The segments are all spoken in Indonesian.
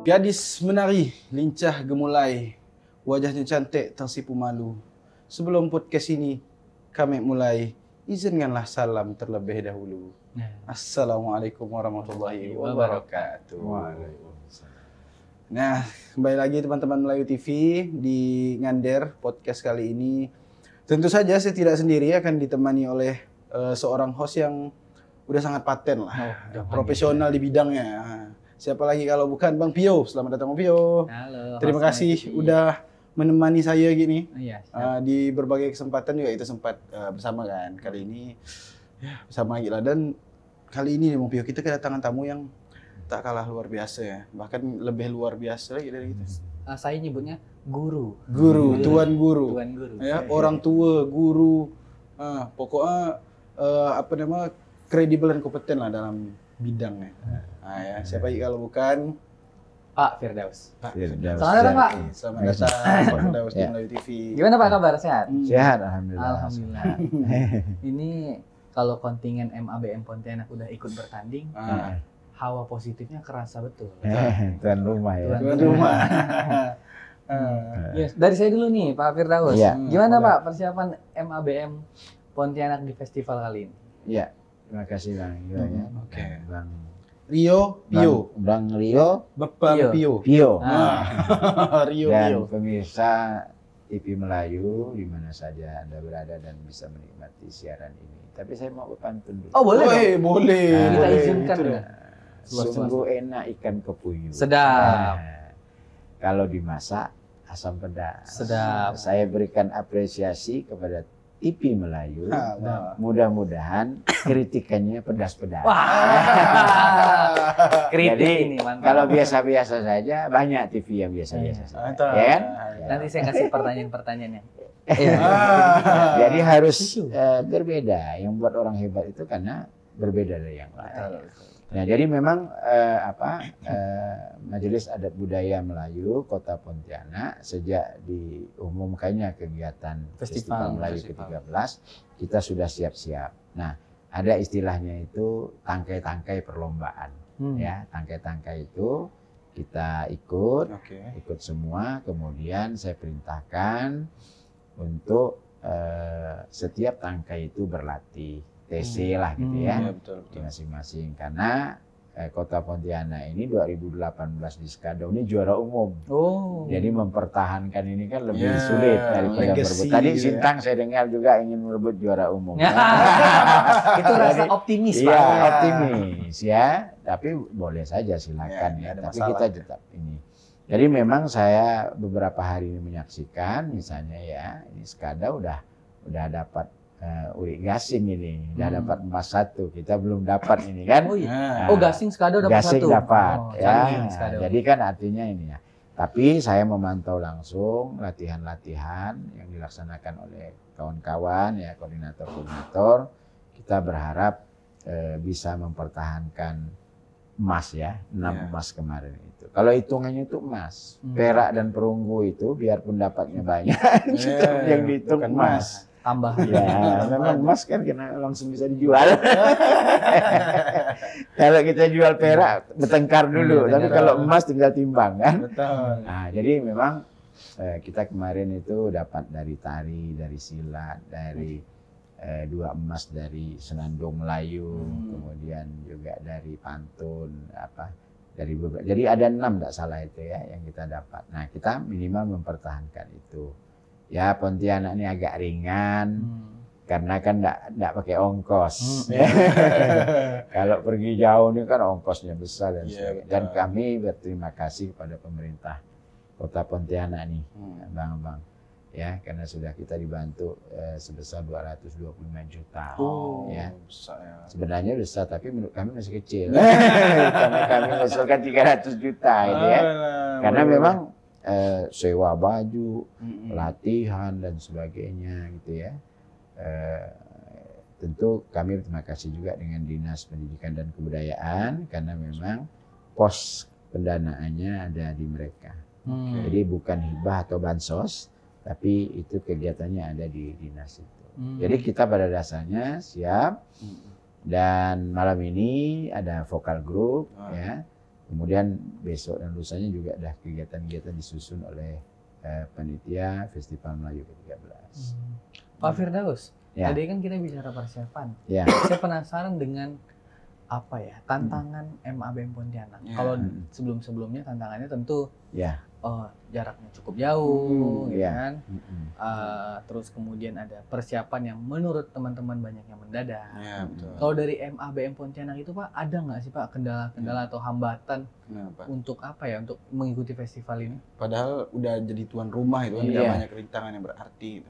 Gadis menari, lincah gemulai, wajahnya cantik tersipu malu. Sebelum podcast ini kami mulai, izinkanlah salam terlebih dahulu. Assalamualaikum warahmatullahi wabarakatuh. Nah, kembali lagi teman-teman Melayu TV di Ngander podcast kali ini. Tentu saja saya tidak sendiri, akan ditemani oleh seorang host yang udah sangat paten lah, profesional di bidangnya. Siapa lagi kalau bukan Bang Pio. Selamat datang Bang Pio. Halo. Terima kasih udah menemani saya gini. Iya, di berbagai kesempatan juga kita sempat bersama kan. Kali ini ya bersama lagi lah, dan kali ini Bang Pio kita kedatangan tamu yang tak kalah luar biasa ya. Bahkan lebih luar biasa lagi dari kita. Saya nyebutnya guru. Tuan guru. Tuan guru. Ya, orang tua, guru. Pokoknya kredibel dan kompeten lah dalam bidangnya. Ya, siapa lagi kalau bukan Pak Firdaus. Firdaus. Selamat datang, Pak. Selamat datang Pak Firdaus di Melayu TV. Gimana Pak kabar? Sehat? Sehat, alhamdulillah. Alhamdulillah. Ini kalau kontingen MABM Pontianak udah ikut bertanding, hawa positifnya kerasa betul. Tuan rumah ya. Tuan rumah. Yes. Dari saya dulu nih Pak Firdaus. Iya. Gimana Pak persiapan MABM Pontianak di festival kali ini? Iya, terima kasih Bang Rio ya. Oke. Bang Rio, Pio. Bang Rio, Bapak Pio. Pio. Rio, Dan Pio. pemirsa TV Melayu di mana saja Anda berada dan bisa menikmati siaran ini. Tapi saya mau berpantun dulu. Oh boleh dong. Boleh. Kita Boleh. izinkan Itu ya. Sungguh enak ikan kepuyuh. Sedap. Kalau dimasak asam pedas. Sedap. Saya berikan apresiasi kepada TV Melayu. Wah. Mudah-mudahan kritikannya pedas-pedas. Kritik Jadi ini mantap. kalau biasa-biasa saja, banyak TV yang biasa-biasa saja. Mantap. Ya kan? Nanti saya kasih pertanyaan-pertanyaannya. Jadi harus berbeda. Yang buat orang hebat itu karena berbeda dari yang lain. Nah, jadi memang Majelis Adat Budaya Melayu Kota Pontianak sejak diumumkannya kegiatan Festival Melayu ke-13, kita sudah siap-siap. Nah, ada istilahnya itu tangkai-tangkai perlombaan. Ya, tangkai-tangkai itu kita ikut semua. Kemudian saya perintahkan untuk setiap tangkai itu berlatih. TC lah gitu ya, masing-masing. Karena Kota Pontianak ini 2018 di Skadau ini juara umum. Jadi mempertahankan ini kan lebih sulit daripada merebut. Tadi Sintang saya dengar juga ingin merebut juara umum. Itu rasa optimis Pak. Iya, optimis ya. Tapi boleh saja silakan ya. Tapi kita tetap ini. Jadi memang saya beberapa hari ini menyaksikan, misalnya ya, ini Skadau udah dapat Uri Gasing ini udah dapat emas 1, kita belum dapat ini kan. Gasing Skadau dapat 1. Gasing dapat ya. Skadau. Jadi kan artinya ini ya. Tapi saya memantau langsung latihan-latihan yang dilaksanakan oleh kawan-kawan ya, koordinator-koordinator. Kita berharap bisa mempertahankan emas ya, 6 emas kemarin itu. Kalau hitungannya itu emas, perak dan perunggu itu biarpun dapatnya banyak, yang dihitung emas. Tambah. Ya, memang emas kan kena langsung bisa dijual. Kalau kita jual perak bertengkar dulu, tapi kalau emas tinggal timbang kan. Betul. Nah, jadi memang kita kemarin itu dapat dari tari, dari silat, dari 2 emas dari senandung Melayu, kemudian juga dari pantun dari beberapa. Jadi ada 6 tidak salah itu ya yang kita dapat. Nah, kita minimal mempertahankan itu. Ya, Pontianak ini agak ringan karena kan enggak pakai ongkos. Kalau pergi jauh ini kan ongkosnya besar dan sebagainya. Dan kami berterima kasih kepada pemerintah Kota Pontianak nih, Bang. Ya, karena sudah kita dibantu sebesar 225 juta. Ya. Besar ya. Sebenarnya besar, tapi menurut kami masih kecil. Karena kami mengusulkan 300 juta gitu ya. Karena memang sewa baju, latihan dan sebagainya gitu ya. Tentu kami berterima kasih juga dengan Dinas Pendidikan dan Kebudayaan karena memang pos pendanaannya ada di mereka. Jadi bukan hibah atau bansos, tapi itu kegiatannya ada di dinas itu. Jadi kita pada dasarnya siap. Dan malam ini ada vokal group ya. Kemudian besok dan lusanya juga ada kegiatan-kegiatan disusun oleh panitia Festival Melayu ke-13. Pak Firdaus, Ya. tadi kan kita bicara persiapan. Ya. Saya penasaran dengan apa ya tantangan MABM Pontianak. Ya. Kalau sebelum-sebelumnya tantangannya tentu Ya. jaraknya cukup jauh, gitu ya. kan. Terus kemudian ada persiapan yang menurut teman-teman banyak yang mendadak. Ya, betul. Kalau dari MABM Pontianak itu Pak, ada nggak sih Pak kendala-kendala atau hambatan Kenapa? untuk apa ya, untuk mengikuti festival ini? Padahal udah jadi tuan rumah itu kan, Iya. tidak banyak rintangan yang berarti. Gitu.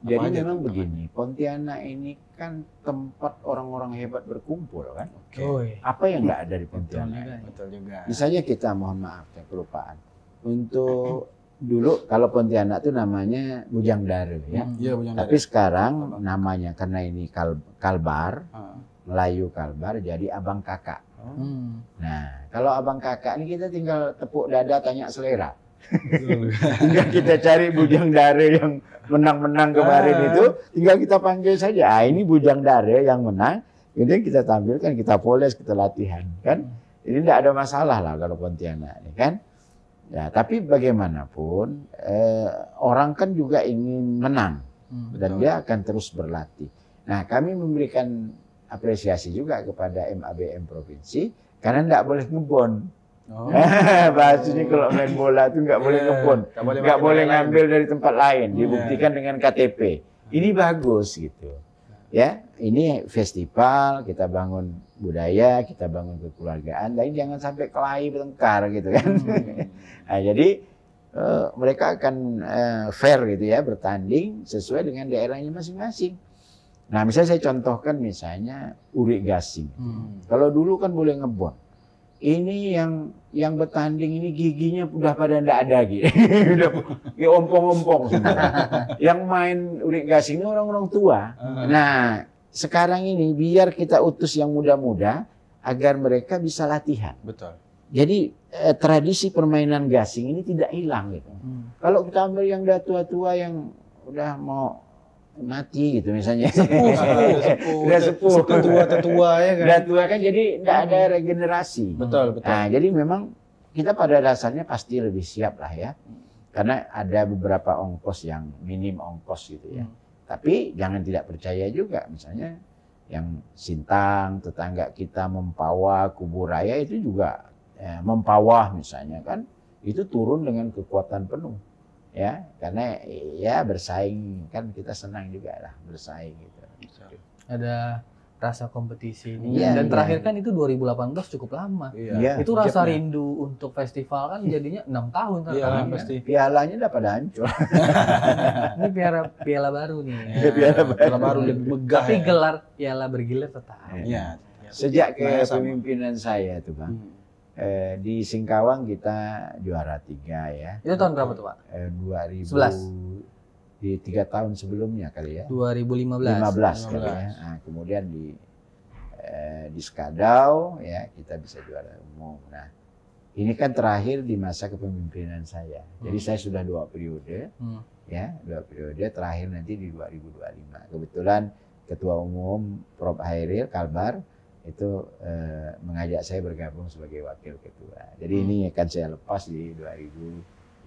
Jadi Apa aja memang tantangannya? begini, Pontianak ini kan tempat orang-orang hebat berkumpul kan. Oke. Apa yang nggak ada di Betul Pontianak? juga. Betul juga. Misalnya kita, mohon maaf ya kelupaan. Untuk dulu kalau Pontianak itu namanya Bujang Dare ya. Iya, Bujang Tapi Dare. sekarang Abang. namanya karena ini Kalbar, Ah. Melayu Kalbar jadi Abang Kakak. Oh. Nah, kalau Abang Kakak ini kita tinggal tepuk dada tanya selera. Tinggal kita cari Bujang Dare yang menang-menang kemarin itu, tinggal kita panggil saja. Ah, ini Bujang Dare yang menang. Kemudian kita tampilkan, kita poles, kita latihan, kan? Ini tidak ada masalah lah kalau Pontianak ini, kan? Ya, tapi bagaimanapun orang kan juga ingin menang dan Betul. dia akan terus berlatih. Nah, kami memberikan apresiasi juga kepada MABM provinsi karena tidak boleh ngebon. Oh. Bahasanya kalau main bola itu nggak boleh ngebon, nggak boleh ngambil dari tempat lain, dibuktikan dengan KTP. Ini bagus gitu. Ya, ini festival, kita bangun budaya, kita bangun kekeluargaan, tapi jangan sampai kelahi bertengkar gitu kan. Nah, jadi mereka akan fair gitu ya, bertanding sesuai dengan daerahnya masing-masing. Nah, misalnya saya contohkan misalnya Uri Gasing. Kalau dulu kan boleh ngebon. Ini yang bertanding ini giginya udah pada ndak ada gitu. Udah ompong-ompong semua. Yang main Uri Gasing ini orang-orang tua. Nah, sekarang ini biar kita utus yang muda-muda agar mereka bisa latihan. Betul. Jadi tradisi permainan gasing ini tidak hilang gitu. Kalau kita ambil yang udah tua-tua yang udah mau mati gitu misalnya. Udah sepuh. Tetua ya kan. Udah tua kan jadi tidak ada regenerasi. Betul, betul. Nah, jadi memang kita pada dasarnya pasti lebih siap lah ya. Karena ada beberapa ongkos yang minim ongkos gitu ya. Tapi jangan tidak percaya juga. Misalnya yang Sintang, tetangga kita Mempawah, Kuburaya itu juga Mempawah misalnya kan. Itu turun dengan kekuatan penuh. Ya, karena ya bersaing kan kita senang juga lah bersaing gitu. Ada rasa kompetisi ini. Iya, Dan iya. terakhir kan itu 2018 cukup lama. Iya. Itu rasa rindu untuk festival kan jadinya 6 tahun kan. Iya, sekarang ya. pasti. Pialanya udah pada hancur. Ini piala baru nih. Piala baru lebih megah. Tapi ya. gelar piala bergilir tetap. Iya. Sejak Nah, sama. kepemimpinan saya tuh Bang, di Singkawang kita juara 3 ya. Itu tahun berapa tuh Pak? 2000 11. Di 3 tahun sebelumnya kali ya. 2015. 15 kali ya. Nah, kemudian di Skadau ya kita bisa juara umum. Nah, ini kan terakhir di masa kepemimpinan saya. Jadi saya sudah 2 periode. Ya, 2 periode terakhir nanti di 2025. Kebetulan Ketua Umum Prof. Hairil Kalbar itu mengajak saya bergabung sebagai wakil ketua. Jadi ini akan saya lepas di 2025.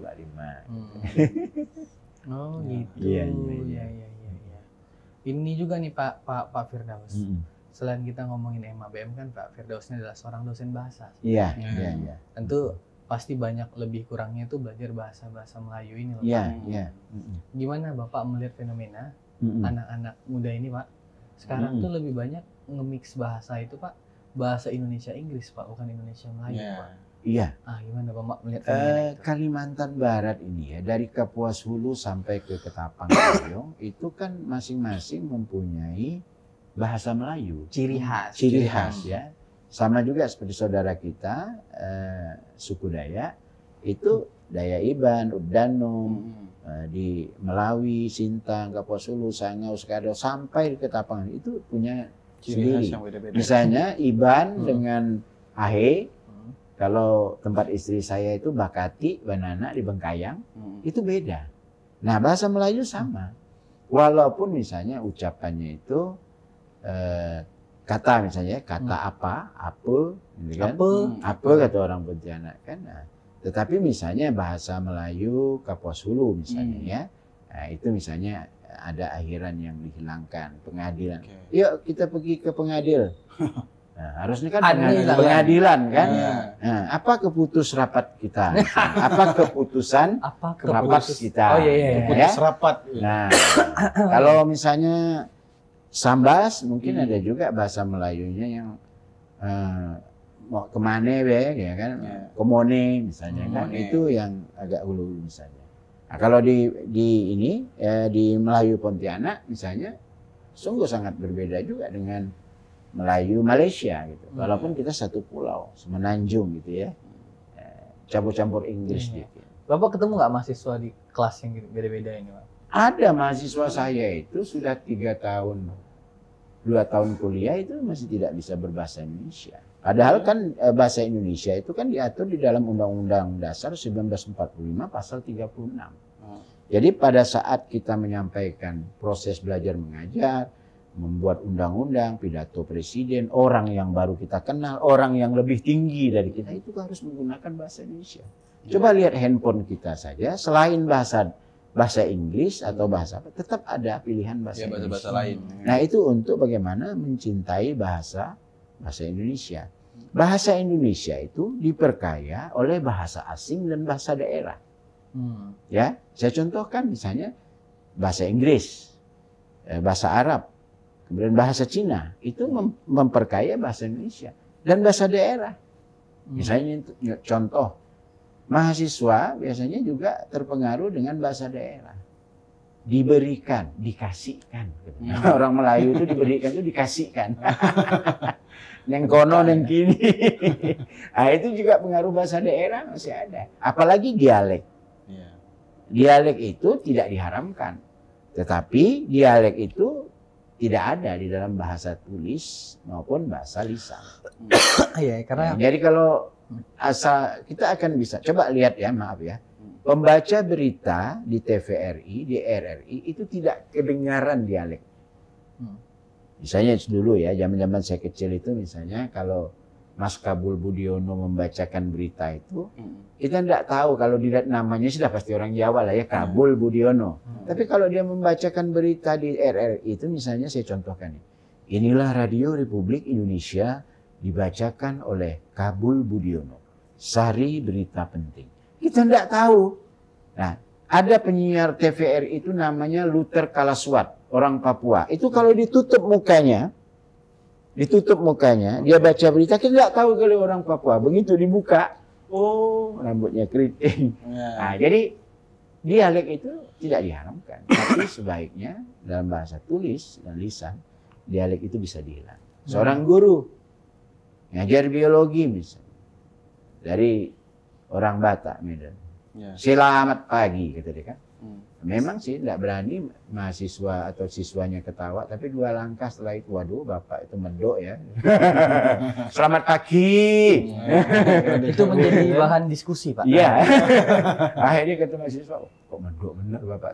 Oh gitu. Iya. Iya. Ini juga nih Pak Firdaus. Selain kita ngomongin MABM kan Pak Firdaus ini adalah seorang dosen bahasa. Iya, Ya. iya. Tentu pasti banyak lebih kurangnya itu belajar bahasa Melayu ini loh. Pak. Iya, iya. Gimana Bapak melihat fenomena Mm-mm. anak-anak muda ini Pak? Sekarang tuh lebih banyak nge-mix bahasa itu Pak. Bahasa Indonesia Inggris Pak, bukan Indonesia Melayu Iya. Pak. Iya. Gimana Bapak melihat fenomena itu? Kalimantan Barat ini ya dari Kapuas Hulu sampai ke Ketapang Bayong itu kan masing-masing mempunyai bahasa Melayu. Ciri khas. Ciri khas ya. Sama juga seperti saudara kita suku Dayak itu Dayak Iban, Udano, di Melawi, Sintang, Kapuas Hulu, Sangau, Skadau sampai di Ketapang itu punya Ciri khas sendiri. yang beda-beda. Misalnya Iban dengan Ahe, kalau tempat istri saya itu Bakati, Banana di Bengkayang, itu beda. Nah bahasa Melayu sama. Walaupun misalnya ucapannya itu kata misalnya, kata apa, gitu kan? Apa kata orang Pontianak kan. Nah, tetapi misalnya bahasa Melayu Kapuas Hulu misalnya ya, nah, itu misalnya ada akhiran yang dihilangkan, pengadilan. Yuk kita pergi ke pengadil. Nah, harusnya kan pengadilan kan. Nah, apa keputus rapat kita? Apa keputusan rapat kita? Keputus rapat. Nah, kalau misalnya Sambas mungkin ada juga bahasa Melayunya yang mau kemana ya kan, kemone misalnya kan, itu yang agak hulu misalnya. Nah, kalau di ini di Melayu Pontianak misalnya sungguh sangat berbeda juga dengan Melayu Malaysia gitu. Walaupun kita satu pulau, semenanjung gitu ya, campur-campur Inggris gitu. Bapak ketemu nggak mahasiswa di kelas yang beda-beda ini, Pak? Ada mahasiswa saya itu sudah 3 tahun, 2 tahun kuliah itu masih tidak bisa berbahasa Indonesia. Padahal kan bahasa Indonesia itu kan diatur di dalam Undang-Undang Dasar 1945 pasal 36. Jadi pada saat kita menyampaikan proses belajar mengajar, membuat undang-undang, pidato presiden, orang yang baru kita kenal, orang yang lebih tinggi dari kita itu harus menggunakan bahasa Indonesia. Coba lihat handphone kita saja, selain bahasa Inggris atau bahasa apa, tetap ada pilihan bahasa Indonesia. Bahasa lain. Nah, itu untuk bagaimana mencintai bahasa Indonesia. Bahasa Indonesia itu diperkaya oleh bahasa asing dan bahasa daerah. Ya, saya contohkan misalnya bahasa Inggris, bahasa Arab, kemudian bahasa Cina, itu memperkaya bahasa Indonesia dan bahasa daerah. Misalnya contoh, mahasiswa biasanya juga terpengaruh dengan bahasa daerah. Diberikan, dikasihkan. Orang Melayu itu diberikan itu dikasihkan. Yang kono, yang kini. Nah, itu juga pengaruh bahasa daerah masih ada. Apalagi dialek. Dialek itu tidak diharamkan. Tetapi dialek itu tidak ada di dalam bahasa tulis maupun bahasa lisan. Jadi kalau asal kita akan bisa coba lihat ya, maaf ya, pembaca berita di TVRI, di RRI itu tidak kedengaran dialek. Misalnya dulu ya, zaman-zaman saya kecil itu misalnya kalau Mas Kabul Budiono membacakan berita itu, kita tidak tahu kalau dilihat namanya sudah pasti orang Jawa lah ya, Kabul Budiono. Tapi kalau dia membacakan berita di RRI itu misalnya saya contohkan, inilah Radio Republik Indonesia dibacakan oleh Kabul Budiono. Sari berita penting. Kita tidak tahu. Nah, ada penyiar TVRI itu namanya Luther Kalaswat, orang Papua. Itu kalau ditutup mukanya, dia baca berita, kita tidak tahu kalau orang Papua. Begitu dibuka, oh rambutnya keriting. Nah, jadi dialek itu tidak diharamkan. Tapi sebaiknya dalam bahasa tulis dan lisan, dialek itu bisa dihilang. Seorang guru ngajar biologi misalnya, dari orang Batak, Medan. Selamat pagi, kata dia kan. Memang sih tidak berani mahasiswa atau siswanya ketawa, tapi 2 langkah setelah itu, waduh bapak itu medok ya. Selamat pagi. Itu menjadi bahan diskusi, Pak. Iya. Akhirnya kata mahasiswa, kok medok bener bapak.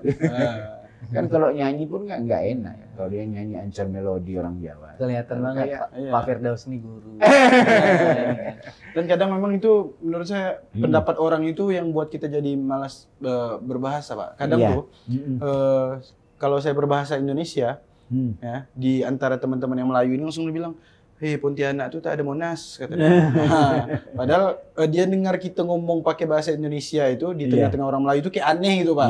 Kan kalau nyanyi pun nggak enak ya. Kalau dia nyanyi Ancar Melodi orang Jawa. Kelihatan banget Pak Firdaus ini guru. Dan kadang memang itu menurut saya pendapat orang itu yang buat kita jadi malas berbahasa, Pak. Kadang tuh kalau saya berbahasa Indonesia ya, di antara teman-teman yang Melayu ini langsung dibilang, "Hei, Pontianak tuh tak ada Monas," katanya. Padahal dia dengar kita ngomong pakai bahasa Indonesia itu di tengah-tengah orang Melayu itu kayak aneh gitu, Pak.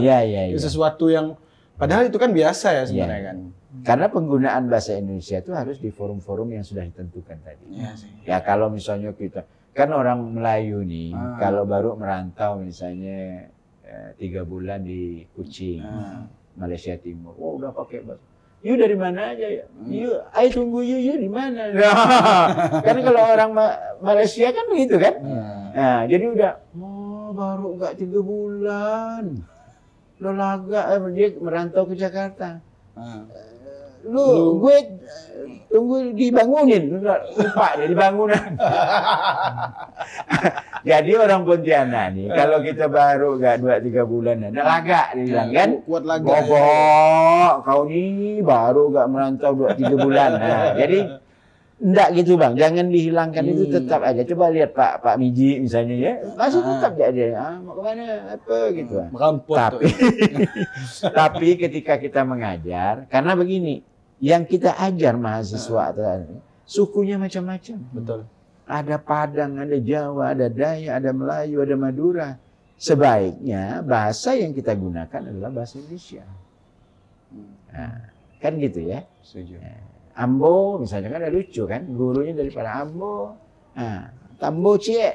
Itu sesuatu yang padahal itu kan biasa ya sebenarnya kan. Karena penggunaan bahasa Indonesia itu harus di forum-forum yang sudah ditentukan tadi. Ya kalau misalnya kita, kan orang Melayu nih, kalau baru merantau misalnya 3 bulan di Kuching, Malaysia Timur, oh udah pakai bahasa. "You dari mana aja ya?" "You, ayo tunggu you di mana?" Kan kalau orang Malaysia kan begitu kan. Nah, jadi udah, oh baru enggak 3 bulan. Lo laga dia merantau ke Jakarta. Gue tunggu dibangunin, lupa dia dibangunan. Jadi orang Pontianak nih, kalau kita baru enggak 2-3 bulan, ada laga dia bilang kan. Kuat laga. Bobok, kau ini baru enggak merantau 2-3 bulan. Nah, jadi Enggak gitu Bang, jangan dihilangkan itu tetap aja. Coba lihat Pak Miji misalnya ya, masih tetap dia mau kemana apa gitu. Tapi ketika kita mengajar, karena begini, yang kita ajar mahasiswa atau sukunya macam-macam. Betul. Ada Padang, ada Jawa, ada Dayak, ada Melayu, ada Madura. Sebaiknya bahasa yang kita gunakan adalah bahasa Indonesia. Nah, kan gitu ya. Setuju. Ambo misalnya kan ada lucu kan, gurunya daripada Ambo, Tambo Cie,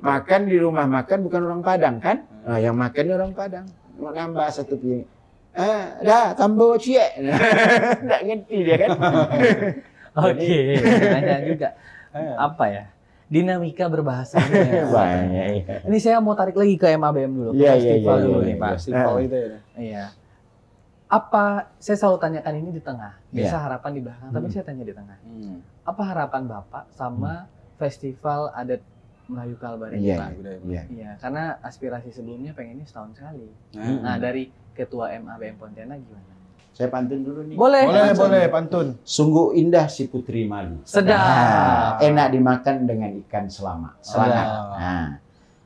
makan di rumah makan bukan orang Padang kan, yang makannya orang Padang, mau nambah satu piring, dah Tambo Cie, nggak ngerti dia kan. Oke, nanya juga apa ya? Dinamika berbahasanya. Banyak. Iya. Ini saya mau tarik lagi ke MABM dulu, ke festival dulu nih Pak. Festival itu ya. Iya. Apa, saya selalu tanyakan ini di tengah, biasa harapan di belakang, tapi saya tanya di tengah. Apa harapan Bapak sama festival adat Melayu Kalbar ini Pak? Iya, karena aspirasi sebelumnya pengennya setahun sekali. Nah, dari Ketua MABM Pontianak gimana? Saya pantun dulu nih. Boleh pantun. Sungguh indah si Putri Malu. Sedap. Enak dimakan dengan ikan selangat. Nah,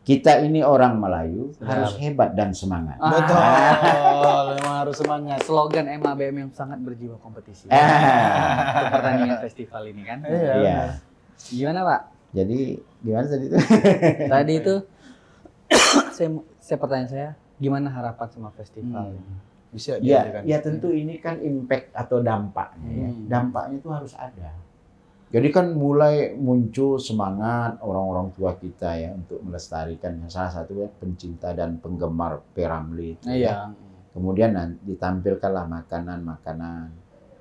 kita ini orang Melayu harus hebat dan semangat. Betul, memang harus semangat. Slogan MABM yang sangat berjiwa kompetisi. Untuk pertandingan festival ini kan. Iya. Gimana Pak? Jadi gimana tadi itu? Tadi itu saya pertanyaan saya, gimana harapan sama festival ini? Bisa ya tentu ini kan impact atau dampaknya. Dampaknya itu harus ada. Jadi kan mulai muncul semangat orang-orang tua kita ya untuk melestarikan, salah satunya pencinta dan penggemar P. Ramlee. Ya. Kemudian ditampilkanlah makanan-makanan,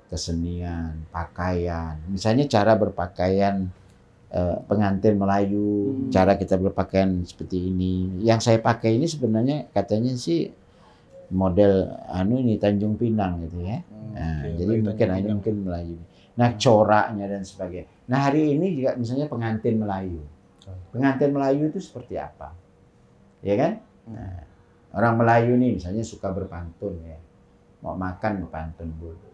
kesenian, pakaian. Misalnya cara berpakaian pengantin Melayu, cara kita berpakaian seperti ini. Yang saya pakai ini sebenarnya katanya sih model ini Tanjung Pinang gitu ya. Jadi mungkin Melayu. Nah, coraknya dan sebagainya. Nah, hari ini juga misalnya pengantin Melayu. Pengantin Melayu itu seperti apa? Ya kan? Nah, orang Melayu nih misalnya suka berpantun ya. Mau makan berpantun dulu.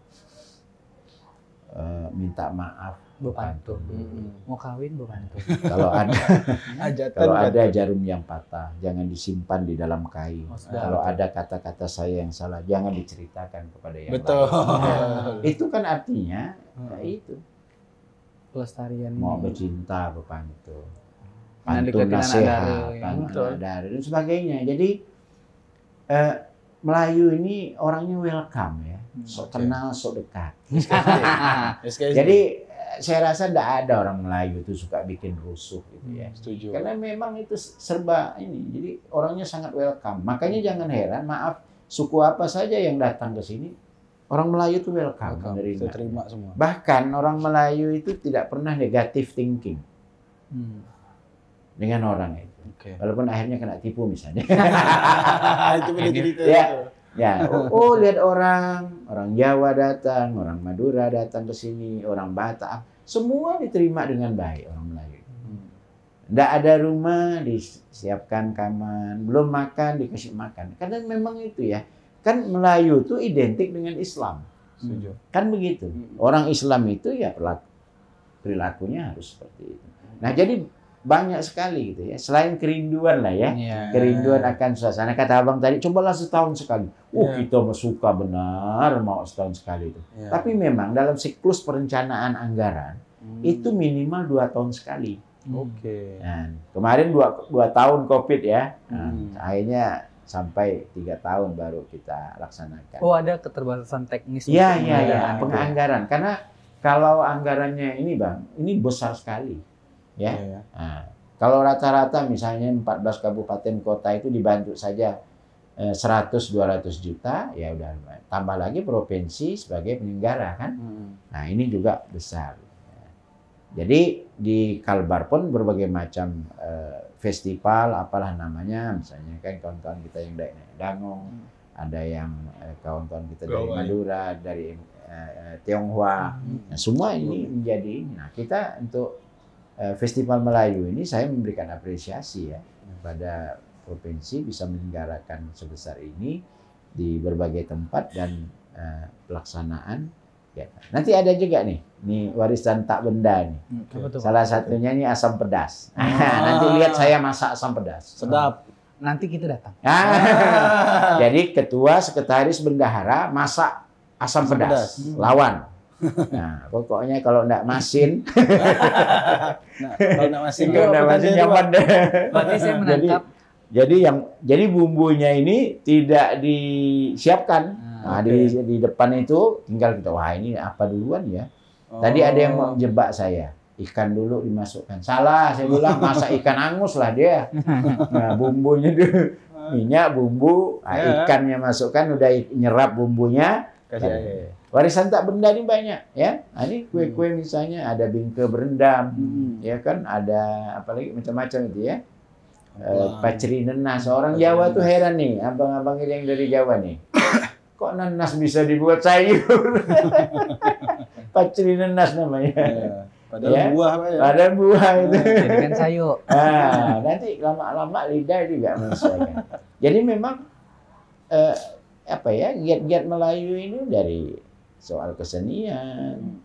Minta maaf berpantun dulu. Mau kawin berpantun. Kalau ada jarum yang patah, jangan disimpan di dalam kain. Kalau ada kata-kata saya yang salah, jangan diceritakan kepada yang lain. Itu kan artinya itu pelestarian. Mau bercinta berpantun, pantun nasihat, pantun dari dan sebagainya. Jadi Melayu ini orangnya welcome ya, sok kenal, sok dekat. Jadi saya rasa tidak ada orang Melayu itu suka bikin rusuh gitu ya. Setuju. Karena memang itu serba ini. Jadi orangnya sangat welcome. Makanya jangan heran, maaf, suku apa saja yang datang ke sini, orang Melayu itu welcome. Terima semua. Bahkan orang Melayu itu tidak pernah negative thinking dengan orang itu. Walaupun akhirnya kena tipu misalnya. Itu beda cerita. Ya, lihat orang Jawa datang, orang Madura datang ke sini, orang Batak, semua diterima dengan baik orang Melayu. Nggak ada rumah disiapkan kamar, belum makan dikasih makan. Karena memang itu ya, kan Melayu itu identik dengan Islam. Kan begitu. Orang Islam itu ya perilakunya harus seperti itu. Nah, jadi banyak sekali gitu ya. Selain kerinduan lah ya, kerinduan akan suasana. Kata abang tadi, cobalah setahun sekali. Kita suka benar mau setahun sekali itu. Tapi memang dalam siklus perencanaan anggaran itu minimal 2 tahun sekali. Nah, kemarin 2 tahun COVID ya. Akhirnya sampai 3 tahun baru kita laksanakan. Ada keterbatasan teknis. Iya, penganggaran. Karena kalau anggarannya ini Bang, ini besar sekali. Ya. Nah, kalau rata-rata misalnya 14 kabupaten kota itu dibantu saja 100-200 juta, ya udah tambah lagi provinsi sebagai penyelenggara kan. Nah, ini juga besar. Jadi di Kalbar pun berbagai macam festival apalah namanya, misalnya kan kawan-kawan kita yang dari Dangong, ada yang kawan-kawan kita dari Madura, dari Tionghoa. Nah, semua ini menjadi nah kita untuk Festival Melayu ini saya memberikan apresiasi ya pada provinsi bisa menyelenggarakan sebesar ini di berbagai tempat dan pelaksanaan Nanti ada juga nih warisan tak benda nih. Salah satunya nih asam pedas. Nanti lihat saya masak asam pedas. Sedap. Nanti kita datang. Jadi ketua sekretaris bendahara masak asam pedas. Lawan. Nah, pokoknya kalau enggak masin. Kalau enggak masin nyaman deh. Berarti saya menangkap. Jadi bumbunya ini tidak disiapkan. Nah, di depan itu tinggal kita, wah ini apa duluan ya? Tadi ada yang mau jebak saya. Ikan dulu dimasukkan. Salah, saya bilang masak ikan angus lah dia. Nah, bumbunya dulu. Minyak, bumbu, ikannya masukkan, udah nyerap bumbunya. Kasih air. Warisan tak benda ini banyak ya. Nah, ini kue-kue misalnya ada bingke berendam, ya kan, ada apalagi macam-macam itu ya. Paceri nenas. Orang Jawa tuh heran nih, abang-abang yang dari Jawa nih. Kok nenas bisa dibuat sayur? Paceri nenas namanya. Padahal buah apa ya? Padahal buah itu. Jadikan sayur. Nah, nanti lama-lama lidah juga menyesuaikan. Jadi memang giat-giat Melayu ini dari soal kesenian,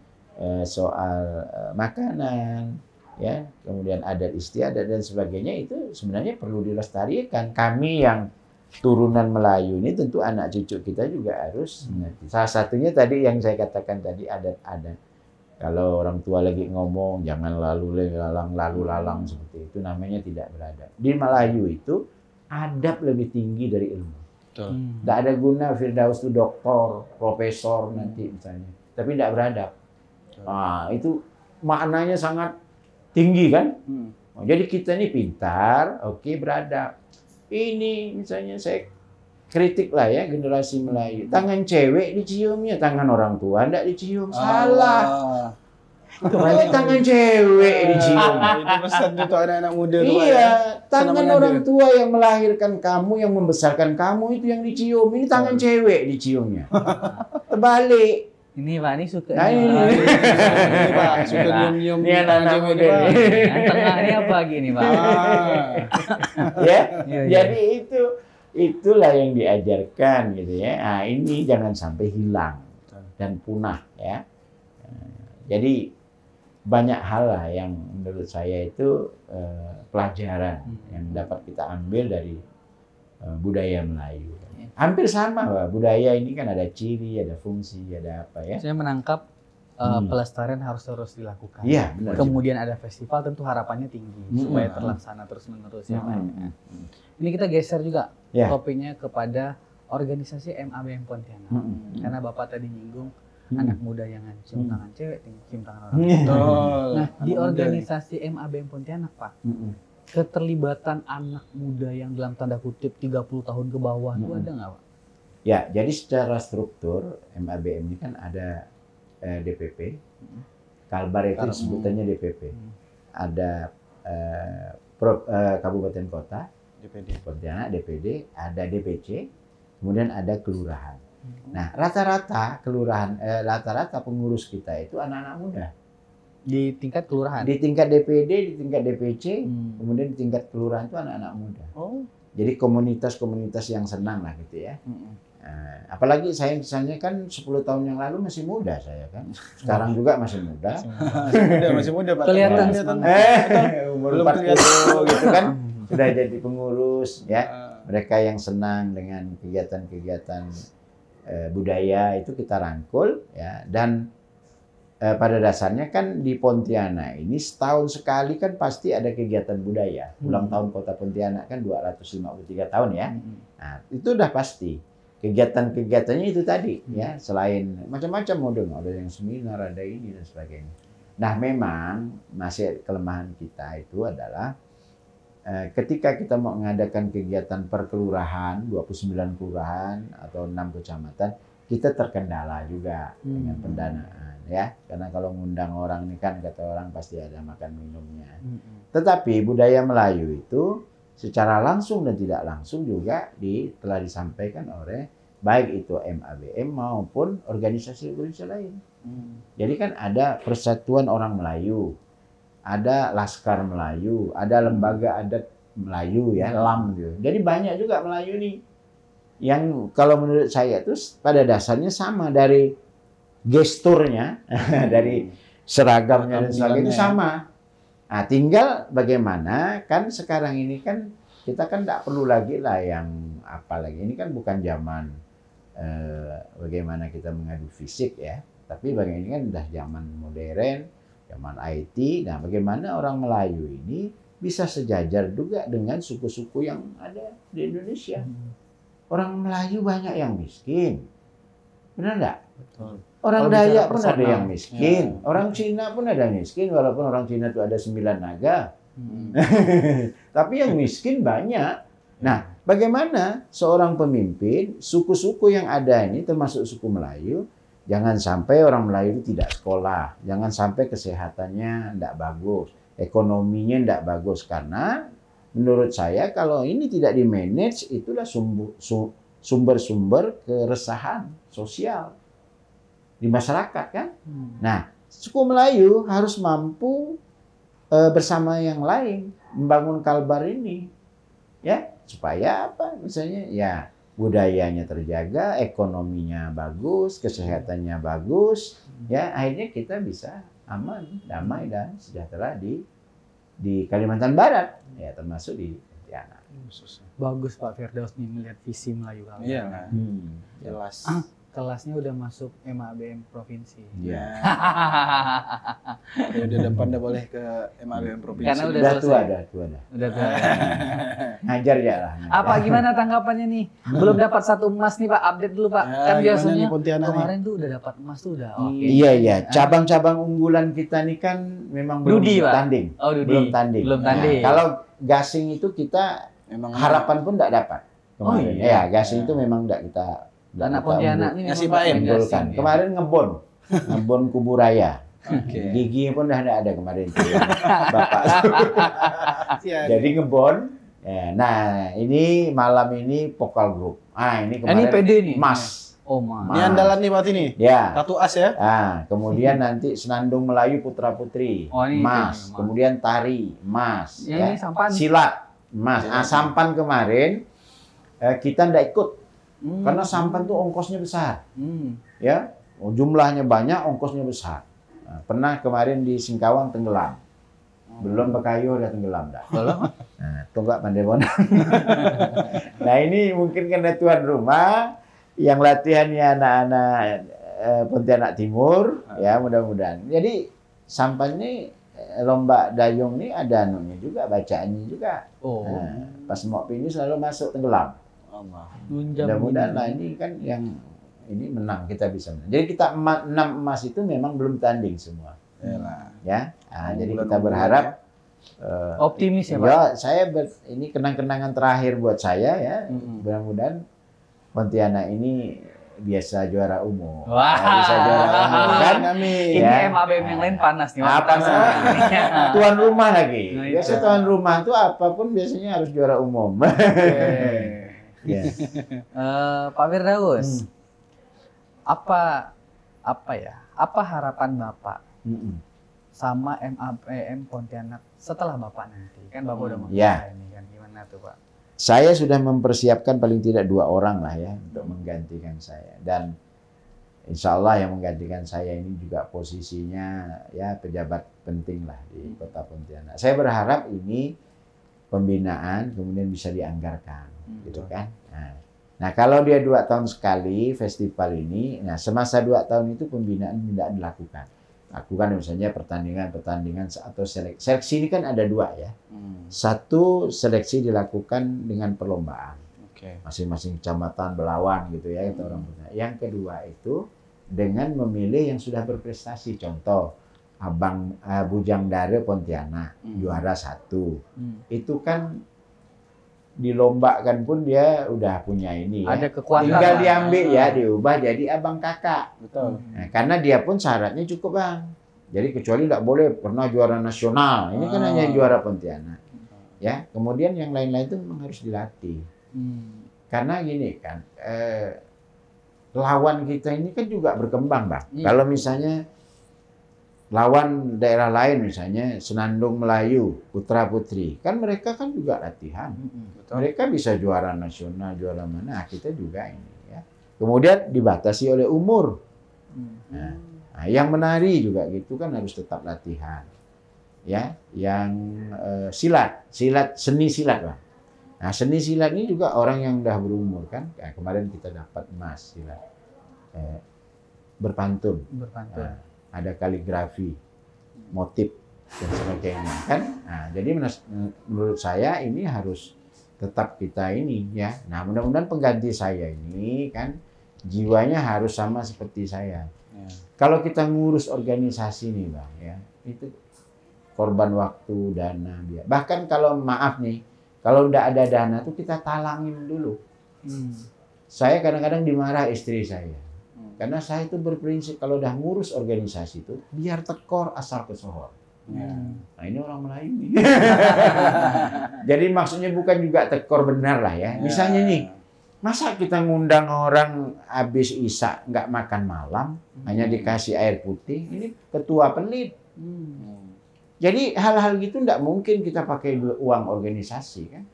soal makanan, ya, kemudian adat istiadat dan sebagainya itu sebenarnya perlu dilestarikan. Kami yang turunan Melayu ini tentu anak cucu kita juga harus mengerti. Salah satunya tadi yang saya katakan tadi adat-adat. Kalau orang tua lagi ngomong jangan lalu lalang seperti itu, namanya tidak beradab. Di Melayu itu adab lebih tinggi dari ilmu. Tidak ada guna Firdaus itu doktor, profesor nanti misalnya, tapi tidak beradab. Nah, itu maknanya sangat tinggi kan? Jadi kita ini pintar, oke, beradab. Ini misalnya saya kritik lah ya generasi Melayu. Tangan cewek diciumnya, tangan orang tua tidak dicium. Salah. Ini tangan cewek dicium. Itu pesan untuk anak-anak muda. Iya, tangan orang tua yang melahirkan kamu, yang membesarkan kamu itu yang dicium. Ini tangan cewek diciumnya. Terbalik. Ini Pak, ini suka. Ini Pak, suka nyium-nyium. Ini anak-anak muda nih. Yang tengah ini apa gini Pak? Ya, jadi itulah yang diajarkan gitu ya. Nah, ini jangan sampai hilang dan punah ya. Jadi banyak hal lah yang menurut saya itu pelajaran yang dapat kita ambil dari budaya Melayu. Hampir sama, Pak. Budaya ini kan ada ciri, ada fungsi, ada apa ya. Saya menangkap pelestarian harus terus dilakukan. Iya, benar. Kemudian ada festival, tentu harapannya tinggi supaya terlaksana terus-menerus ya Pak. Ini kita geser juga topiknya kepada organisasi MABM Pontianak. Karena Bapak tadi nyinggung anak muda yang cium tangan cewek, cium tangan orang tua. Nah, di organisasi MABM Pontianak, Pak, keterlibatan anak muda yang dalam tanda kutip 30 tahun ke bawah itu ada nggak, Pak? Ya, jadi secara struktur MABM ini kan ada DPP, Kalbar itu sebutannya DPP. Ada kabupaten kota, Pontianak DPD, ada DPC, kemudian ada kelurahan. Nah, rata-rata kelurahan, rata-rata pengurus kita itu anak-anak muda. Di tingkat kelurahan? Di tingkat DPD, di tingkat DPC, kemudian di tingkat kelurahan itu anak-anak muda. Jadi komunitas-komunitas yang senang lah gitu ya. Apalagi saya misalnya kan 10 tahun yang lalu masih muda saya kan. Sekarang juga masih muda. Masih muda Pak. Kelihatan umur 40 gitu kan. Sudah jadi pengurus ya. Mereka yang senang dengan kegiatan-kegiatan budaya itu kita rangkul ya. Dan pada dasarnya kan di Pontianak ini setahun sekali kan pasti ada kegiatan budaya. Ulang tahun Kota Pontianak kan 253 tahun ya. Nah, itu udah pasti. Kegiatan-kegiatannya itu tadi ya, selain macam-macam model yang seminar, ada ini dan sebagainya. Nah, memang masih kelemahan kita itu adalah ketika kita mau mengadakan kegiatan per kelurahan, 29 kelurahan atau 6 kecamatan, kita terkendala juga dengan pendanaan. Ya, karena kalau ngundang orang ini kan kata orang pasti ada makan minumnya. Tetapi budaya Melayu itu secara langsung dan tidak langsung juga telah disampaikan oleh baik itu MABM maupun organisasi-organisasi lain. Jadi kan ada Persatuan Orang Melayu, ada Laskar Melayu, ada Lembaga Adat Melayu ya, LAM gitu. Jadi banyak juga Melayu nih yang kalau menurut saya itu pada dasarnya sama dari gesturnya dari seragamnya dan sebagainya itu sama. Nah, tinggal bagaimana kan sekarang ini kan kita kan tidak perlu lagi lah yang apa lagi. Ini kan bukan zaman bagaimana kita mengadu fisik ya. Tapi bagaimana ini kan udah zaman modern, zaman IT. Nah, bagaimana orang Melayu ini bisa sejajar juga dengan suku-suku yang ada di Indonesia. Orang Melayu banyak yang miskin. Benar enggak? Betul. Orang Kalau Dayak bicara pun ada personal, yang miskin. Orang Cina pun ada yang miskin, walaupun orang Cina itu ada 9 naga. Tapi yang miskin banyak. Nah, bagaimana seorang pemimpin, suku-suku yang ada ini termasuk suku Melayu, jangan sampai orang Melayu itu tidak sekolah, jangan sampai kesehatannya tidak bagus, ekonominya tidak bagus. Karena menurut saya kalau ini tidak di-manage, itulah sumber-sumber keresahan sosial di masyarakat kan. Nah, suku Melayu harus mampu bersama yang lain membangun Kalbar ini, ya supaya apa? Misalnya ya budayanya terjaga, ekonominya bagus, kesehatannya bagus, ya akhirnya kita bisa aman, damai dan sejahtera di Kalimantan Barat, ya termasuk di Pontianak. Bagus Pak Firdaus nih melihat visi Melayu Kalbar. Iya lah. Jelas. Kelasnya udah masuk MABM provinsi. Iya. Ya udah depan udah boleh ke MABM provinsi. Karena udah Udah selesai. tua dah. Udah tuh. Ngajar ya lah. Apa gimana tanggapannya nih? Belum dapat 1 emas nih Pak, update dulu Pak. Ya, Kan gimana biasanya nih Pontianak kemarin tuh udah dapat emas tuh udah. Oke. Iya. Cabang-cabang unggulan kita nih kan memang belum Dudi, Pak. tanding. Oh, Dudi. Belum tanding. Belum tanding. Nah, kalau gasing itu kita Memang harapan pun tidak dapat. Kemarin. iya. Ya, gasing itu memang tidak kita Anak Pontianak nih Ngasih memang Pak Em. unggulkan. gasing, ya. Kemarin ngebon Kubu Raya. Oke. Gigi pun udah ada kemarin tuh, ya. Bapak. Iya. Jadi ngebon. Ya, nah, ini malam ini Pokal Group. Ini kemarin Ini PD nih. emas. Oh, Mas. Ini andalan nih Pak ini. Ya. Satu as ya. Kemudian nanti Senandung Melayu Putra Putri, Oh, ini emas. emas. Kemudian tari, emas. Ya, ini sampan. Silat, emas. Sampan kemarin kita ndak ikut karena sampan tuh ongkosnya besar, ya. Jumlahnya banyak, ongkosnya besar. Nah, pernah kemarin di Singkawang tenggelam. Belum Bekayu udah tenggelam dah. Belum. Nah, Tonggak Pandai-Bonang. Nah, ini mungkin karena tuan rumah yang latihannya anak-anak Pontianak Timur, ya mudah-mudahan. Jadi sampannya lomba dayung ini ada anunya juga, bacaannya juga. Oh. Nah, pas mau ini selalu masuk tenggelam. Mudah-mudahan lah ini kan yang ini menang, kita bisa menang. Jadi kita 6 emas itu memang belum tanding semua. Ya. Jadi kita berharap Optimis ya Pak. ya, ini kenang-kenangan terakhir buat saya ya. Mudah-mudahan Pontianak ini biasa juara umum. Wah. Bisa juara umum kan? Ini Ya. MABM yang lain panas nih. Panas. Tuan rumah lagi. Nah, Biasa itu. tuan rumah itu apapun biasanya harus juara umum. Ya. Pak Firdaus, apa harapan Bapak sama MABM Pontianak setelah Bapak nanti? Kan Bapak udah mau Ya. ini kan, gimana tuh Pak? Saya sudah mempersiapkan paling tidak 2 orang lah ya untuk menggantikan saya, dan insya Allah yang menggantikan saya ini juga posisinya ya pejabat penting lah di Kota Pontianak. Saya berharap ini pembinaan kemudian bisa dianggarkan, gitu kan. Nah, kalau dia 2 tahun sekali festival ini, nah semasa 2 tahun itu pembinaan dilakukan. Lakukan misalnya pertandingan atau seleksi. Seleksi ini kan ada 2 ya. Satu, seleksi dilakukan dengan perlombaan. Masing-masing kecamatan berlawan gitu ya, itu orang punya. Yang kedua itu dengan memilih yang sudah berprestasi. Contoh, Bujang Dara Pontianak juara 1. Itu kan dilombakan pun dia udah punya ini ya. Ada kekuatan. Tinggal diambil ya, diubah jadi abang kakak. Betul. Nah, karena dia pun syaratnya cukup Bang. Jadi kecuali tidak boleh pernah juara nasional. Ini kan hanya juara Pontianak. Ya, kemudian yang lain-lain itu memang harus dilatih. Karena gini kan, lawan kita ini kan juga berkembang Bang. Kalau misalnya lawan daerah lain misalnya Senandung Melayu, Putra Putri, kan mereka kan juga latihan. Mereka bisa juara nasional, juara mana, kita juga ini ya. Kemudian dibatasi oleh umur. Nah, yang menari juga gitu kan harus tetap latihan. Ya, yang seni silat lah. Nah, seni silat ini juga orang yang udah berumur kan. Nah, kemarin kita dapat emas silat. Berpantun. Nah, ada kaligrafi, motif dan sebagainya kan. Nah, jadi menurut saya ini harus tetap kita ini ya. Nah, mudah-mudahan pengganti saya ini kan jiwanya harus sama seperti saya. Ya. Kalau kita ngurus organisasi nih Bang ya, itu korban waktu, dana dia. Bahkan kalau maaf nih, kalau udah ada dana tuh kita talangin dulu. Saya kadang-kadang dimarah istri saya. Karena saya itu berprinsip kalau udah ngurus organisasi itu biar tekor asal kesohor. Nah ini orang Melayu nih. Jadi maksudnya bukan juga tekor benar lah ya. Misalnya nih, masa kita ngundang orang habis isya nggak makan malam, hanya dikasih air putih, ini ketua pelit. Jadi hal-hal gitu nggak mungkin kita pakai uang organisasi kan.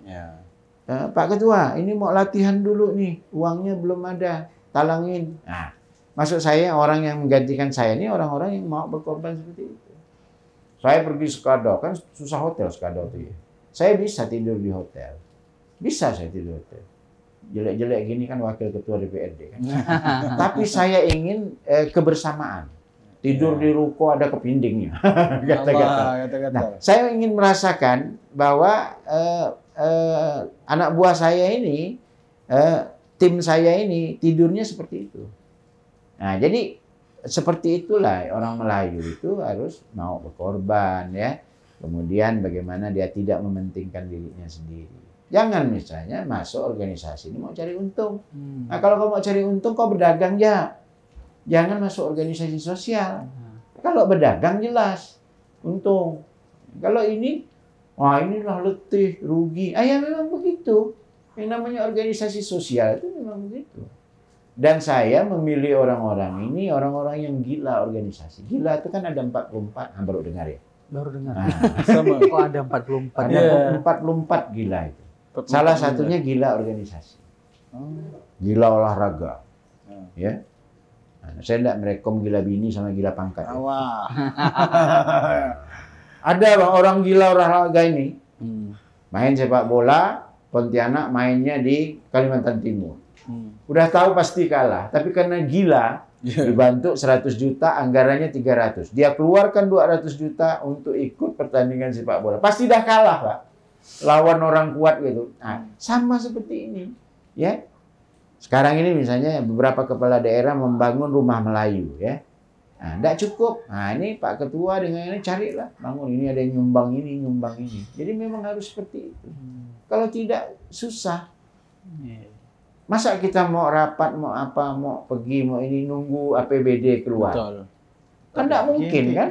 Pak Ketua, ini mau latihan dulu nih, uangnya belum ada, talangin. Nah, maksud saya orang yang menggantikan saya ini orang-orang yang mau berkorban seperti itu. Saya pergi Skado, kan susah hotel Skado tuh ya. Saya bisa tidur di hotel. Bisa saya tidur di hotel. Jelek-jelek gini kan wakil ketua DPRD kan. Tapi saya ingin kebersamaan. Tidur di ruko ada kepindingnya. Nah, saya ingin merasakan bahwa anak buah saya ini, tim saya ini tidurnya seperti itu. Nah, jadi seperti itulah orang Melayu itu harus mau berkorban ya. Kemudian bagaimana dia tidak mementingkan dirinya sendiri. Jangan misalnya masuk organisasi ini mau cari untung. Nah, kalau kau mau cari untung kau berdagang ya. Jangan masuk organisasi sosial. Kalau berdagang jelas untung. Kalau ini, wah inilah letih, rugi. Ya memang begitu. Yang namanya organisasi sosial itu memang begitu. Dan saya memilih orang-orang ini, orang-orang yang gila organisasi. Gila itu kan ada 44, baru dengar ya? Baru dengar. Nah, sama. Kok ada 44? Ada 44 gila itu. Salah satunya gila organisasi. Gila olahraga. Ya. Nah, saya tidak merekom gila bini sama gila pangkat. Ya. Wah. Ada bang orang gila olahraga ini. Main sepak bola, Pontianak mainnya di Kalimantan Timur. Udah tahu pasti kalah, tapi karena gila dibantu 100 juta, anggarannya 300. Dia keluarkan 200 juta untuk ikut pertandingan sepak bola. Pasti dah kalah, Pak. Lawan orang kuat gitu. Nah, sama seperti ini, ya. Sekarang ini misalnya beberapa kepala daerah membangun rumah Melayu, ya. Nah, enggak cukup. Nah, ini Pak Ketua dengan ini carilah bangun ini ada yang nyumbang ini, nyumbang ini. Jadi memang harus seperti itu. Kalau tidak susah. Masa kita mau rapat, mau apa, mau pergi, mau ini nunggu APBD keluar. Betul. Kan enggak mungkin kan?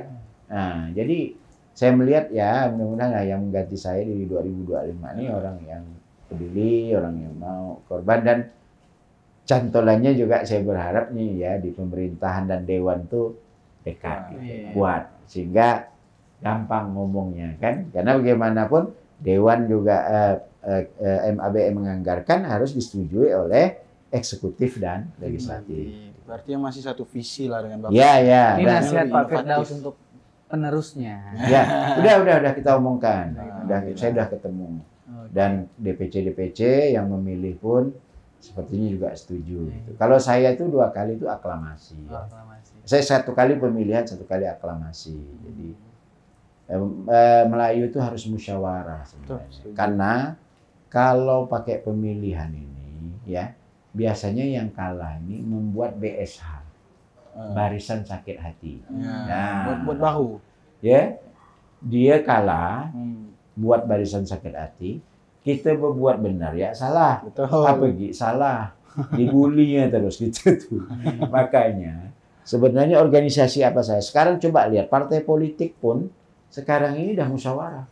Nah, jadi saya melihat ya mudah-mudahan lah yang mengganti saya di 2025 ini orang yang peduli, orang yang mau korban dan cantolannya juga saya berharap nih ya di pemerintahan dan dewan tuh dekat, gitu, kuat sehingga gampang ngomongnya kan karena bagaimanapun dewan juga MABM menganggarkan harus disetujui oleh eksekutif dan legislatif. Berarti yang masih satu visi lah dengan Bapak. Ya. Ini nasihat Pak Firdaus untuk penerusnya. Ya, udah kita omongkan. Saya udah ketemu dan DPC yang memilih pun sepertinya juga setuju. Gitu. Kalau saya itu 2 kali itu aklamasi. Ya. Saya 1 kali pemilihan, 1 kali aklamasi. Jadi Melayu itu harus musyawarah sebenarnya. Karena kalau pakai pemilihan ini, ya biasanya yang kalah ini membuat BSH, barisan sakit hati. Nah, buat bahu. Ya, dia kalah, buat barisan sakit hati. Kita berbuat benar ya salah, apa gitu salah, dibulinya terus gitu tuh. Makanya sebenarnya organisasi apa saya sekarang coba lihat partai politik pun sekarang ini udah musyawarah.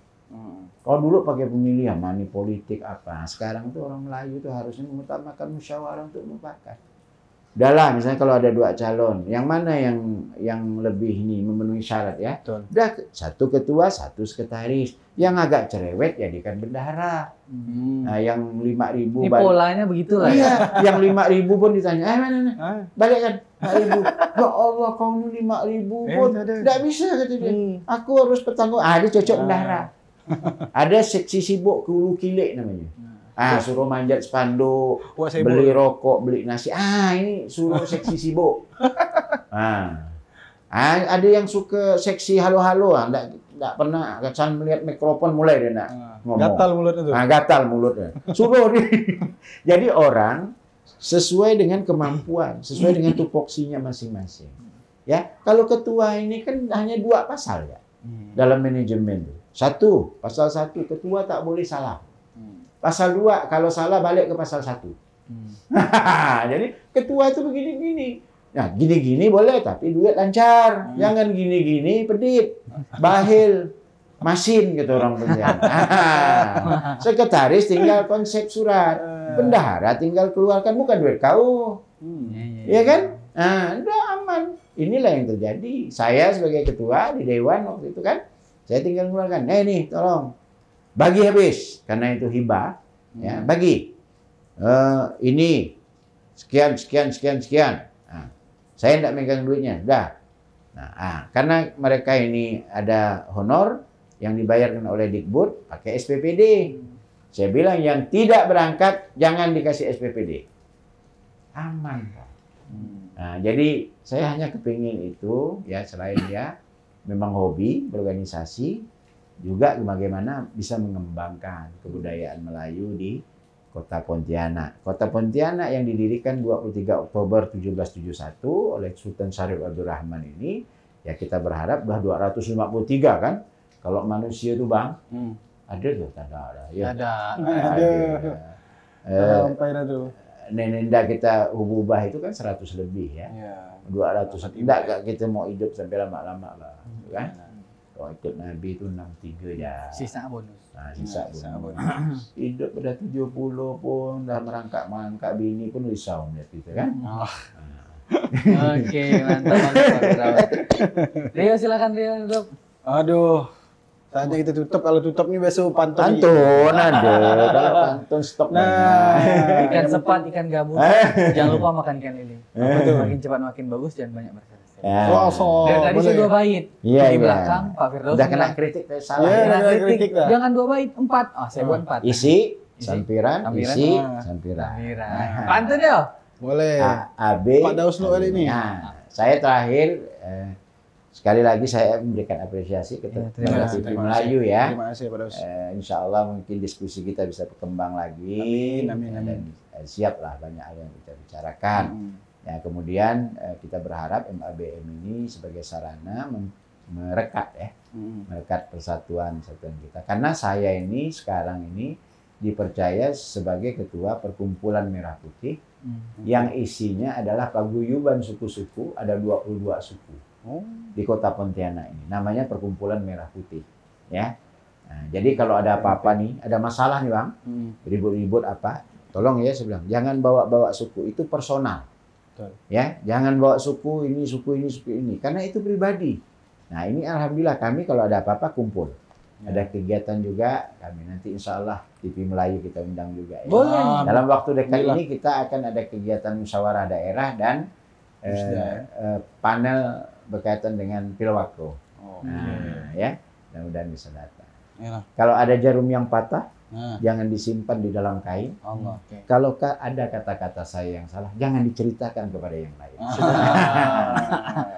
Kalau dulu pakai pemilihan money politik apa, sekarang tuh orang Melayu tuh harusnya mengutamakan musyawarah untuk mufakat. Udahlah, misalnya kalau ada 2 calon, yang mana yang lebih ini memenuhi syarat ya? Betul. Udah 1 ketua, 1 sekretaris. Yang agak cerewet jadikan bendahara. Nah, yang 5.000 Ini polanya begitulah ya. Iya, yang 5.000 pun ditanya, mana? Balik kan 5.000. Ya Allah, kau ini 5.000 pun tidak bisa kata dia. Aku harus bertanggung. Dia cocok bendahara. Ada seksi sibuk ke Hulu Kilik namanya. Suruh manjat spanduk, beli rokok, beli nasi. Ini suruh seksi sibuk. Ada yang suka seksi halo-halo, enggak pernah kesan melihat mikrofon mulai dia nak ngomong. Gatal mulutnya tuh. Gatal mulutnya. Suruh dia. Jadi orang sesuai dengan kemampuan, sesuai dengan tupoksinya masing-masing. Ya, kalau ketua ini kan hanya 2 pasal ya dalam manajemen. 1, pasal 1 ketua tak boleh salah. Pasal 2, kalau salah balik ke pasal 1. Jadi ketua itu begini-gini. Nah, gini-gini boleh, tapi duit lancar. Jangan gini-gini, pedit, bahil, masin, gitu orang Pontianak. Sekretaris tinggal konsep surat. Bendahara tinggal keluarkan, bukan duit kau. Iya kan? Udah aman. Inilah yang terjadi. Saya sebagai ketua di Dewan waktu itu kan, saya tinggal keluarkan. Nih, tolong. Bagi habis, karena itu hibah, ya, bagi. Ini sekian. Saya tidak megang duitnya, dah. Karena mereka ini ada honor yang dibayarkan oleh Dikbud, pakai SPPD. Saya bilang yang tidak berangkat jangan dikasih SPPD. Aman, Pak. Jadi saya hanya kepingin itu, ya selain dia memang hobi berorganisasi. Juga bagaimana bisa mengembangkan kebudayaan Melayu di Kota Pontianak. Kota Pontianak yang didirikan 23 Oktober 1771 oleh Sultan Syarif Abdurrahman ini, ya kita berharap udah 253 kan? Kalau manusia itu Bang, ada tuh tanda ada. Ya. Ada. Sampai tuh. Nenenda kita hububah itu kan 100 lebih ya. 200. Tidak kita mau hidup sampai lama-lama lah, kan? Kalau ikut Nabi itu 63 ya. Sisa bonus. Sisa bonus. Hidup pada 70 pun dah merangkak bini pun risau lihat gitu kan. Oke, mantap. Rio silakan Rio. Aduh. Saatnya kita tutup. Kalau tutup nih besok pantun. Ada. Kalau pantun stok banyak. Ikan sepat, ikan gabus. Jangan lupa makan ikan lele. Makin cepat makin bagus dan banyak berhasil. Dan tadi saya 2 bait. Di belakang Pak Firdaus udah kena kritik salah. Kritik. Jangan 2 bait, 4. Saya buat 4. Isi, sampiran. Sampiran. Pantun ya? Boleh. AB. Pak Daus lo kali ini. Saya terakhir sekali lagi saya memberikan apresiasi kepada TV Melayu ya. Terima kasih Pak Daus. Insya Allah mungkin diskusi kita bisa berkembang lagi. Amin. Dan siaplah banyak hal yang kita bicarakan. Ya, kemudian kita berharap MABM ini sebagai sarana merekat persatuan kita. Karena saya ini sekarang ini dipercaya sebagai ketua Perkumpulan Merah Putih yang isinya adalah paguyuban suku-suku, ada 22 suku di Kota Pontianak ini. Namanya Perkumpulan Merah Putih, ya. Nah, jadi kalau ada apa-apa nih, ada masalah nih Bang, ribut-ribut apa, tolong ya saya bilang, jangan bawa-bawa suku, itu personal. Ya, jangan bawa suku ini, karena itu pribadi. Nah, ini alhamdulillah kami kalau ada apa-apa kumpul. Ada kegiatan juga kami nanti insya Allah TV Melayu kita undang juga. Ya. Boleh. Dalam waktu dekat ini kita akan ada kegiatan musyawarah daerah dan panel berkaitan dengan Pilwakro. Ya, mudah-mudahan bisa datang. Kalau ada jarum yang patah, jangan disimpan di dalam kain. Kalau ada kata-kata saya yang salah, jangan diceritakan kepada yang lain.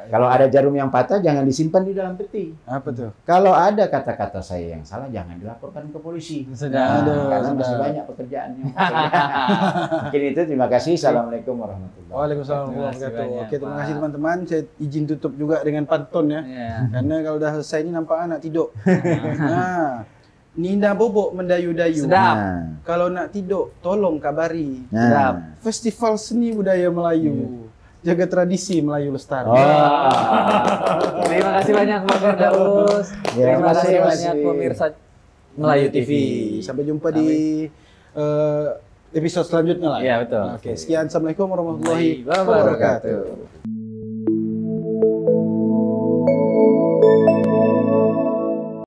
Kalau ada jarum yang patah, jangan disimpan di dalam peti. Apa tuh? Kalau ada kata-kata saya yang salah, jangan dilaporkan ke polisi. Karena masih banyak pekerjaan yang mungkin itu. Terima kasih. Assalamualaikum warahmatullahi wabarakatuh. Waalaikumsalam warahmatullahi wabarakatuh. Oke, terima kasih teman-teman. Saya izin tutup juga dengan pantun ya. Karena kalau udah selesai ini nampak anak tidur. Nina bobok mendayu-dayu. Sedap. Kalau nak tidur, tolong kabari. Sedap. Festival Seni Budaya Melayu. Jaga tradisi Melayu lestari. Terima kasih banyak Pak Firdaus. Terima kasih banyak pemirsa Melayu TV. Sampai jumpa di episode selanjutnya lah. Iya, betul. Oke, sekian. Assalamualaikum warahmatullahi wabarakatuh.